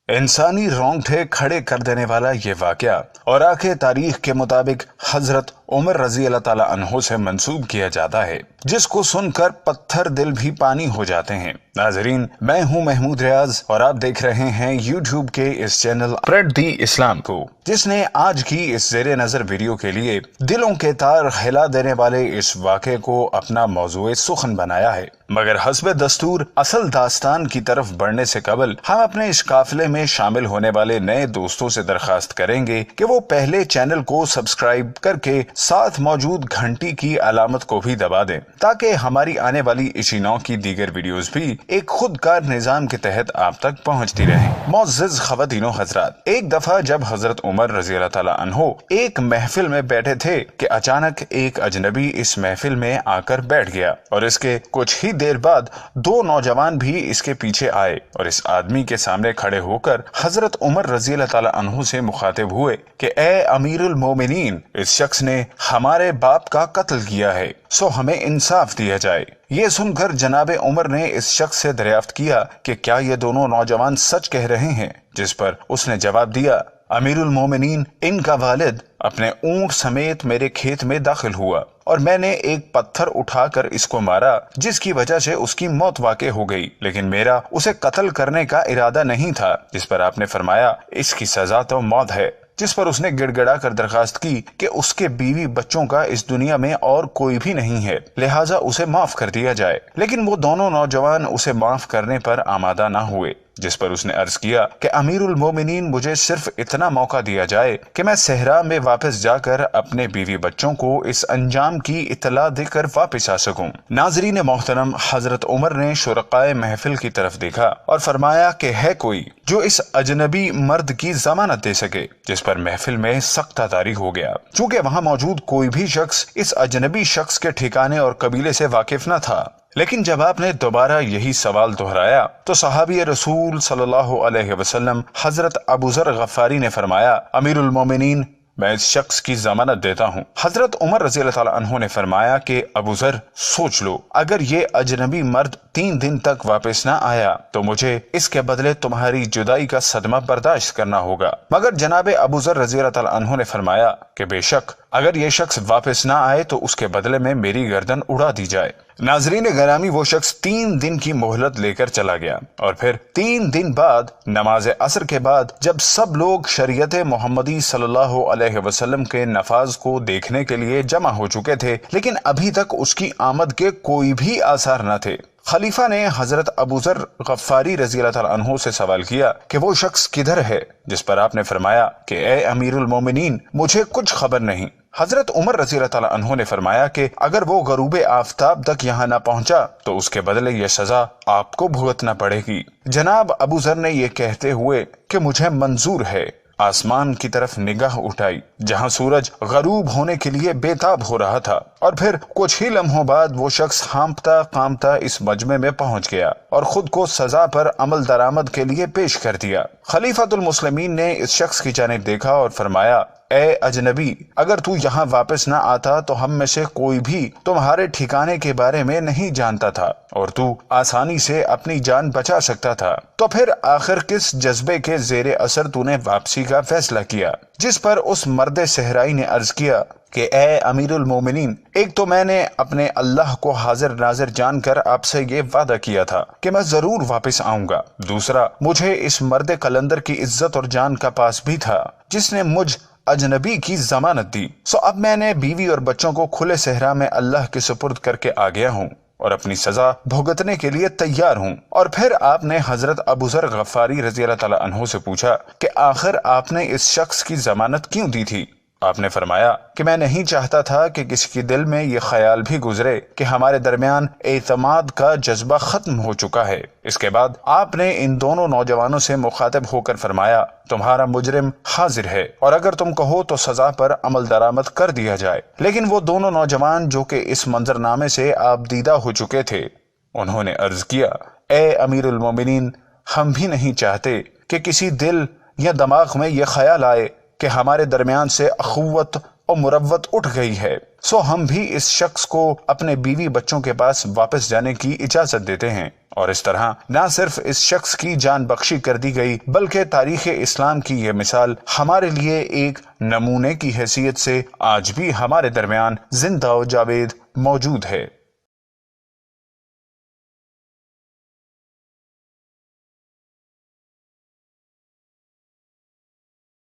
इंसानी रोंगटे खड़े कर देने वाला ये वाकया और आखिर तारीख के मुताबिक हजरत उमर रजी अल्लाह ताला अन्हो से मंसूब किया जाता है, जिसको सुनकर पत्थर दिल भी पानी हो जाते हैं। नाजरीन, मैं हूं महमूद रियाज और आप देख रहे हैं यूट्यूब के इस चैनल स्प्रेड दी इस्लाम को, जिसने आज की इस ज़ेरे नजर वीडियो के लिए दिलों के तार हिला देने वाले इस वाक़े को अपना मौजूए सुखन बनाया है। मगर हस्ब दस्तूर असल दास्तान की तरफ बढ़ने से कबल हम अपने इस काफिले में शामिल होने वाले नए दोस्तों से दरखास्त करेंगे कि वो पहले चैनल को सब्सक्राइब करके साथ मौजूद घंटी की अलामत को भी दबा दें, ताकि हमारी आने वाली इसी नौ की दीगर वीडियोस भी एक खुदकार निजाम के तहत आप तक पहुंचती रहे। मोअज़्ज़िज़ ख़वातीनो हज़रात, एक दफा जब हजरत उमर रज़ी अल्लाह ताला अन्हो एक महफिल में बैठे थे कि अचानक एक अजनबी इस महफिल में आकर बैठ गया और इसके कुछ ही देर बाद दो नौजवान भी इसके पीछे आए और इस आदमी के सामने खड़े होकर हजरत उमर रज़ी अल्लाह ताला अन्हु से मुखातिब हुए कि ए अमीरुल मोमिनीन, इस शख्स ने हमारे बाप का कत्ल किया है, सो हमें इंसाफ दिया जाए। ये सुनकर जनाबे उमर ने इस शख्स से दरियाफ्त किया कि क्या ये दोनों नौजवान सच कह रहे हैं, जिस पर उसने जवाब दिया, अमीरुल मोमिनीन, इनका वालिद अपने ऊंट समेत मेरे खेत में दाखिल हुआ और मैंने एक पत्थर उठाकर इसको मारा, जिसकी वजह से उसकी मौत वाक़ई हो गई, लेकिन मेरा उसे कत्ल करने का इरादा नहीं था। जिस पर आपने फरमाया, इसकी सजा तो मौत है। जिस पर उसने गिड़गिड़ा कर दरखास्त की कि उसके बीवी बच्चों का इस दुनिया में और कोई भी नहीं है, लिहाजा उसे माफ कर दिया जाए। लेकिन वो दोनों नौजवान उसे माफ करने पर आमादा ना हुए। जिस पर उसने अर्ज किया कि अमीरुल मोमिनीन, मुझे सिर्फ इतना मौका दिया जाए कि मैं सहरा में वापस जाकर अपने बीवी बच्चों को इस अंजाम की इतला देकर वापस आ सकूं। नाजरीन मोहतरम, हजरत उमर ने शुरकाए महफिल की तरफ देखा और फरमाया कि है कोई जो इस अजनबी मर्द की जमानत दे सके। जिस पर महफिल में सख्ता तारी हो गया, चूंकि वहां मौजूद कोई भी शख्स इस अजनबी शख्स के ठिकाने और कबीले से वाकिफ न था। लेकिन जब आपने दोबारा यही सवाल दोहराया तो सहाबी रसूल सल्लल्लाहु अलैहि वसल्लम हजरत अबू ज़र गफ़ारी ने फरमाया, अमीरुल मोमिनीन, मैं इस शख्स की जमानत देता हूँ। हजरत उमर रज़ी अल्लाह ताला अन्हु ने फरमाया कि अबू ज़र, सोच लो, अगर ये अजनबी मर्द 3 दिन तक वापस ना आया तो मुझे इसके बदले तुम्हारी जुदाई का सदमा बर्दाश्त करना होगा। मगर जनाबे अबू ज़र रज़ी अल्लाह ताला अन्हु ने फरमाया कि बेशक अगर ये शख्स वापस ना आए तो उसके बदले में मेरी गर्दन उड़ा दी जाए। नाजरीन गरामी, वो शख्स 3 दिन की मोहलत लेकर चला गया और फिर 3 दिन बाद नमाज असर के बाद जब सब लोग शरीयत मोहम्मदी सल्लल्लाहु अलैहि वसल्लम के नफाज को देखने के लिए जमा हो चुके थे, लेकिन अभी तक उसकी आमद के कोई भी आसार न थे, खलीफा ने हजरत अबू ज़र गफ़ारी रज़ी अल्लाह ताला अन्हु से सवाल किया कि वो शख्स किधर है। जिस पर आपने फरमाया कि ए अमीरुल मोमिनीन, मुझे कुछ खबर नहीं। हजरत उमर रज़ी अल्लाह ताला अन्हु ने फरमाया कि अगर वो गरूबे आफताब तक यहाँ न पहुंचा तो उसके बदले ये सजा आपको भुगतना पड़ेगी। जनाब अबू ज़र ने ये कहते हुए कि मुझे मंजूर है, आसमान की तरफ निगाह उठाई जहां सूरज गरूब होने के लिए बेताब हो रहा था और फिर कुछ ही लम्हों बाद वो शख्स हाँपता कांपता इस मजमे में पहुंच गया और खुद को सजा पर अमल दरामद के लिए पेश कर दिया। खलीफातुल मुस्लिमीन ने इस शख्स की जानिब देखा और फरमाया, ए अजनबी, अगर तू यहाँ वापस न आता तो हम में से कोई भी तुम्हारे ठिकाने के बारे में नहीं जानता था और तू आसानी से अपनी जान बचा सकता था। तो फिर आखिर किस जज्बे के जेरे असर तूने वापसी का फैसला किया? जिस पर उस मर्द सहराई ने अर्ज किया कि ए अमीरुल मोमिनीन, एक तो मैंने अपने अल्लाह को हाजिर नाजिर जानकर आपसे ये वादा किया था कि मैं जरूर वापस आऊंगा। दूसरा, मुझे इस मर्द कलंदर की इज्जत और जान का पास भी था जिसने मुझ अजनबी की जमानत दी। सो अब मैंने बीवी और बच्चों को खुले सहरा में अल्लाह के सुपुर्द करके आ गया हूँ और अपनी सजा भुगतने के लिए तैयार हूँ। और फिर आपने हजरत अबू ज़र गफ़ारी रज़ी अल्लाह ताला अन्हु से पूछा कि आखिर आपने इस शख्स की जमानत क्यों दी थी? आपने फरमाया कि मैं नहीं चाहता था कि किसी के दिल में ये ख्याल भी गुजरे कि हमारे दरमियान एतमाद का जज्बा खत्म हो चुका है। इसके बाद आपने इन दोनों नौजवानों से मुखातिब होकर फरमाया, तुम्हारा मुजरिम हाजिर है और अगर तुम कहो तो सजा पर अमल दरामद कर दिया जाए। लेकिन वो दोनों नौजवान जो कि इस मंजरनामे से आप दीदा हो चुके थे, उन्होंने अर्ज किया, ए अमीरुल मोमिनीन, हम भी नहीं चाहते कि किसी दिल या दिमाग में यह ख्याल आए कि हमारे दरमियान से अखुवत और मुरव्वत उठ गई है। सो हम भी इस शख्स को अपने बीवी बच्चों के पास वापस जाने की इजाजत देते हैं और इस तरह न सिर्फ इस शख्स की जान बख्शी कर दी गई बल्कि तारीख इस्लाम की यह मिसाल हमारे लिए एक नमूने की हैसियत से आज भी हमारे दरमियान जिंदा और जावेद मौजूद है।